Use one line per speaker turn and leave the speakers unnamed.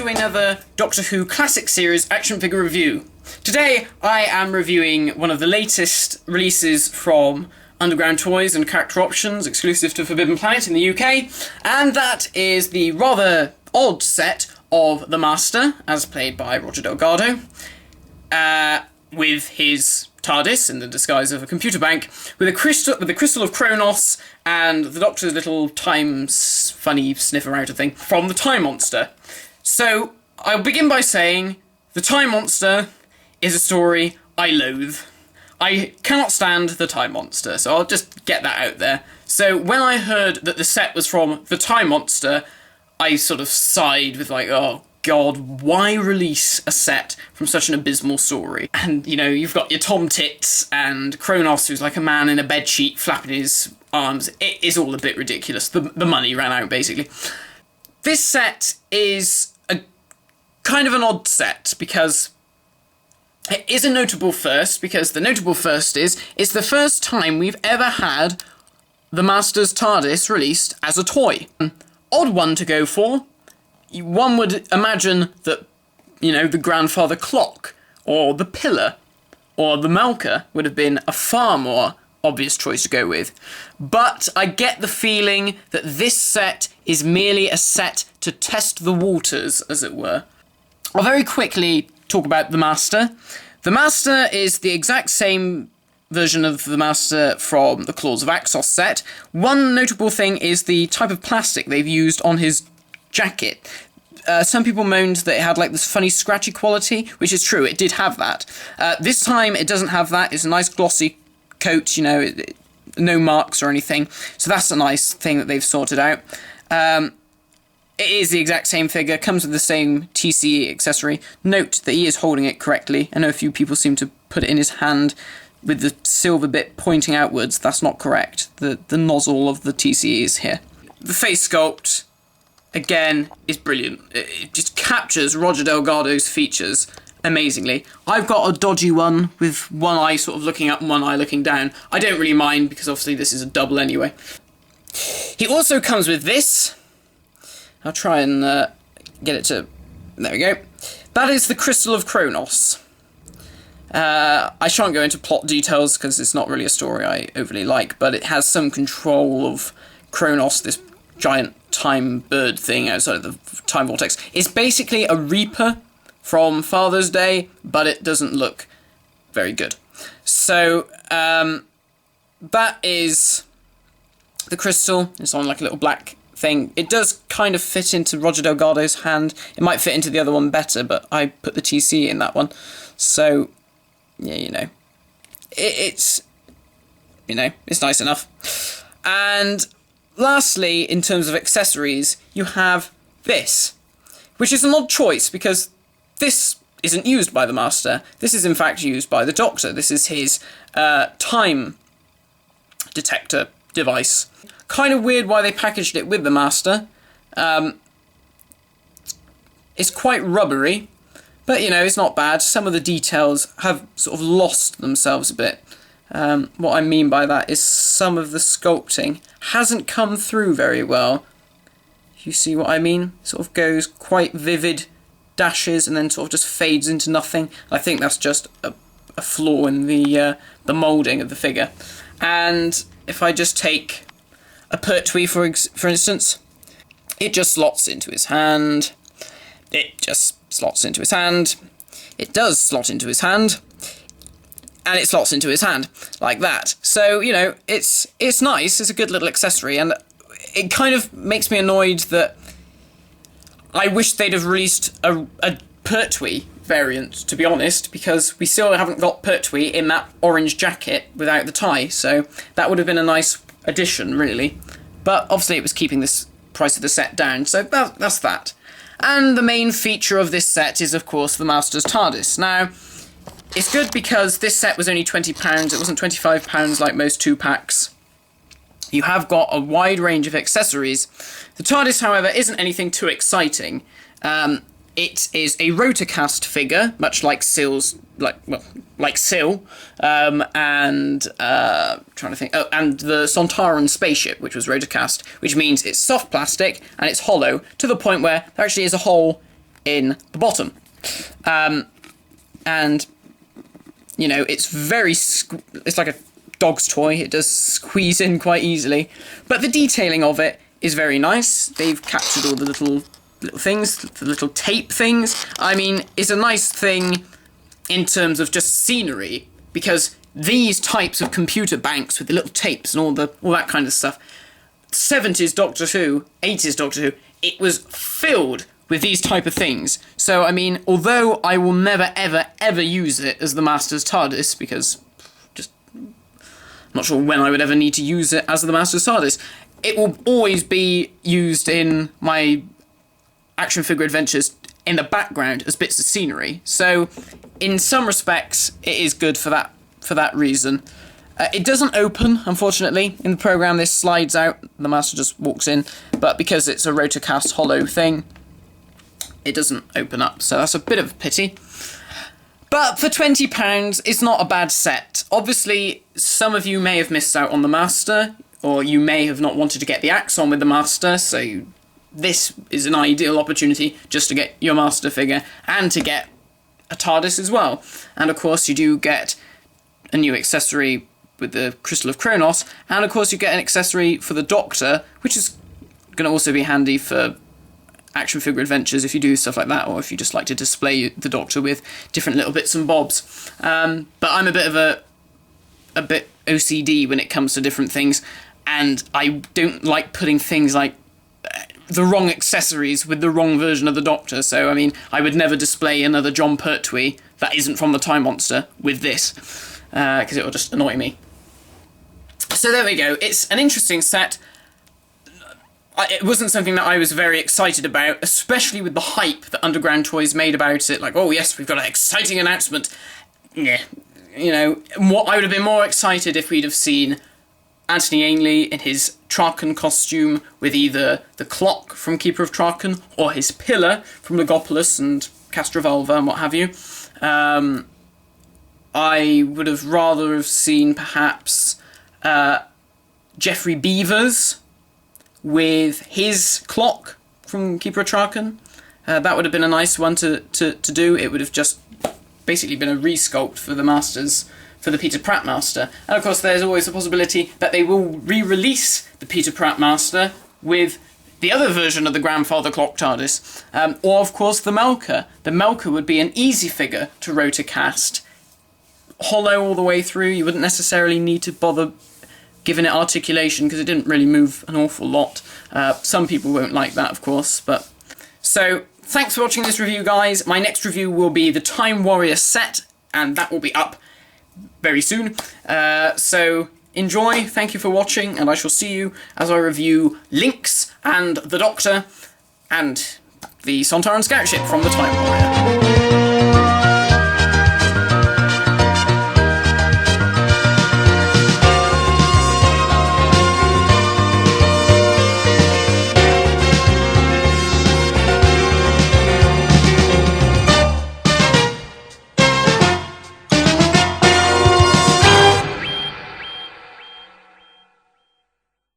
to another Doctor Who Classic Series action figure review. Today I am reviewing one of the latest releases from Underground Toys and Character Options, exclusive to Forbidden Planet in the UK, and that is the rather odd set of the Master, as played by Roger Delgado, with his Tardis in the disguise of a computer bank, with the crystal of Kronos and the Doctor's little funny sniffer outer thing from the Time Monster. So I'll begin by saying the Time Monster is a story I loathe. I cannot stand the Time Monster, so I'll just get that out there. So when I heard that the set was from the Time Monster, I sort of sighed with like, oh God, why release a set from such an abysmal story? And, you know, you've got your Tom Tits and Kronos, who's like a man in a bedsheet flapping his arms. It is all a bit ridiculous. The money ran out, basically. This set is a kind of an odd set, because it is a notable first, because the notable first is, it's the first time we've ever had the Master's TARDIS released as a toy. Odd one to go for. One would imagine that, you know, the grandfather clock, or the pillar, or the Malka would have been a far more obvious choice to go with. But I get the feeling that this set is merely a set to test the waters, as it were. I'll very quickly talk about the Master. The Master is the exact same version of the Master from the Claws of Axos set. One notable thing is the type of plastic they've used on his jacket. Some people moaned that it had like this funny scratchy quality, which is true, it did have that. This time it doesn't have that. It's a nice glossy coat, you know, no marks or anything, so that's a nice thing that they've sorted out. It is the exact same figure, comes with the same TCE accessory. Note that he is holding it correctly. I know a few people seem to put it in his hand with the silver bit pointing outwards. That's not correct. The nozzle of the TCE is here. The face sculpt, again, is brilliant. It just captures Roger Delgado's features amazingly. I've got a dodgy one with one eye sort of looking up and one eye looking down. I don't really mind, because obviously this is a double anyway. He also comes with this. I'll try and get it to... There we go. That is the Crystal of Kronos. I shan't go into plot details, because it's not really a story I overly like, but it has some control of Kronos, this giant time bird thing outside of the time vortex. It's basically a Reaper from Father's Day, but it doesn't look very good. So, that is the crystal. It's on like a little black thing. It does kind of fit into Roger Delgado's hand. It might fit into the other one better, but I put the TC in that one. So, yeah, you know. It's nice enough. And lastly, in terms of accessories, you have this, which is an odd choice, because this isn't used by the Master. This is in fact used by the Doctor. This is his time detector device. Kind of weird why they packaged it with the Master. It's quite rubbery, but you know, it's not bad. Some of the details have sort of lost themselves a bit. What I mean by that is some of the sculpting hasn't come through very well. You see what I mean? Sort of goes quite vivid dashes and then sort of just fades into nothing. I think that's just a flaw in the moulding of the figure. And if I just take a Pertwee for instance, it just slots into his hand. It just slots into his hand. It does slot into his hand. And it slots into his hand, like that. So, you know, it's nice, it's a good little accessory, and it kind of makes me annoyed that I wish they'd have released a Pertwee variant, to be honest, because we still haven't got Pertwee in that orange jacket without the tie, so that would have been a nice addition, really. But obviously it was keeping this price of the set down, so that's that. And the main feature of this set is, of course, the Master's TARDIS. Now, it's good because this set was only £20, it wasn't £25 like most 2-packs. You have got a wide range of accessories. The TARDIS, however, isn't anything too exciting. It is a rotocast figure, much like Syl, and trying to think. Oh, and the Sontaran spaceship, which was rotocast, which means it's soft plastic and it's hollow to the point where there actually is a hole in the bottom. And, you know, it's it's like a dog's toy. It does squeeze in quite easily. But the detailing of it is very nice. They've captured all the little things, the little tape things. I mean, it's a nice thing in terms of just scenery, because these types of computer banks with the little tapes and all that kind of stuff, 70s Doctor Who, 80s Doctor Who, it was filled with these type of things. So, I mean, although I will never, ever, ever use it as the Master's TARDIS, because just I'm not sure when I would ever need to use it as the Master's TARDIS, it will always be used in my action figure adventures in the background as bits of scenery. So, in some respects, it is good for that reason. It doesn't open, unfortunately. In the programme, this slides out, the Master just walks in, but because it's a rotocast hollow thing, it doesn't open up, so that's a bit of a pity. But for £20, it's not a bad set. Obviously, some of you may have missed out on the Master, or you may have not wanted to get the axe on with the Master, so this is an ideal opportunity just to get your Master figure, and to get a TARDIS as well. And of course you do get a new accessory with the Crystal of Kronos, and of course you get an accessory for the Doctor, which is going to also be handy for action figure adventures if you do stuff like that, or if you just like to display the Doctor with different little bits and bobs. But I'm a bit OCD when it comes to different things, and I don't like putting things like the wrong accessories with the wrong version of the Doctor. So, I mean, I would never display another John Pertwee that isn't from the Time Monster with this, because it will just annoy me. So there we go. It's an interesting set. It wasn't something that I was very excited about, especially with the hype that Underground Toys made about it. Like, oh yes, we've got an exciting announcement. Yeah, you know, I would have been more excited if we'd have seen Anthony Ainley in his Traken costume with either the clock from Keeper of Traken or his pillar from Logopolis and Castrovalva and what have you. I would have rather have seen perhaps Geoffrey Beevers with his clock from Keeper of Traken. That would have been a nice one to do. It would have just basically been a resculpt for the Masters, for the Peter Pratt Master. And of course there's always the possibility that they will re-release the Peter Pratt Master with the other version of the Grandfather Clock TARDIS. Or of course the Melker. The Melker would be an easy figure to rotocast, hollow all the way through. You wouldn't necessarily need to bother giving it articulation because it didn't really move an awful lot. Some people won't like that, of course. But so thanks for watching this review, guys. My next review will be the Time Warrior set, and that will be up very soon. So enjoy, thank you for watching, and I shall see you as I review Lynx and the Doctor and the Sontaran scout ship from the Time Warrior.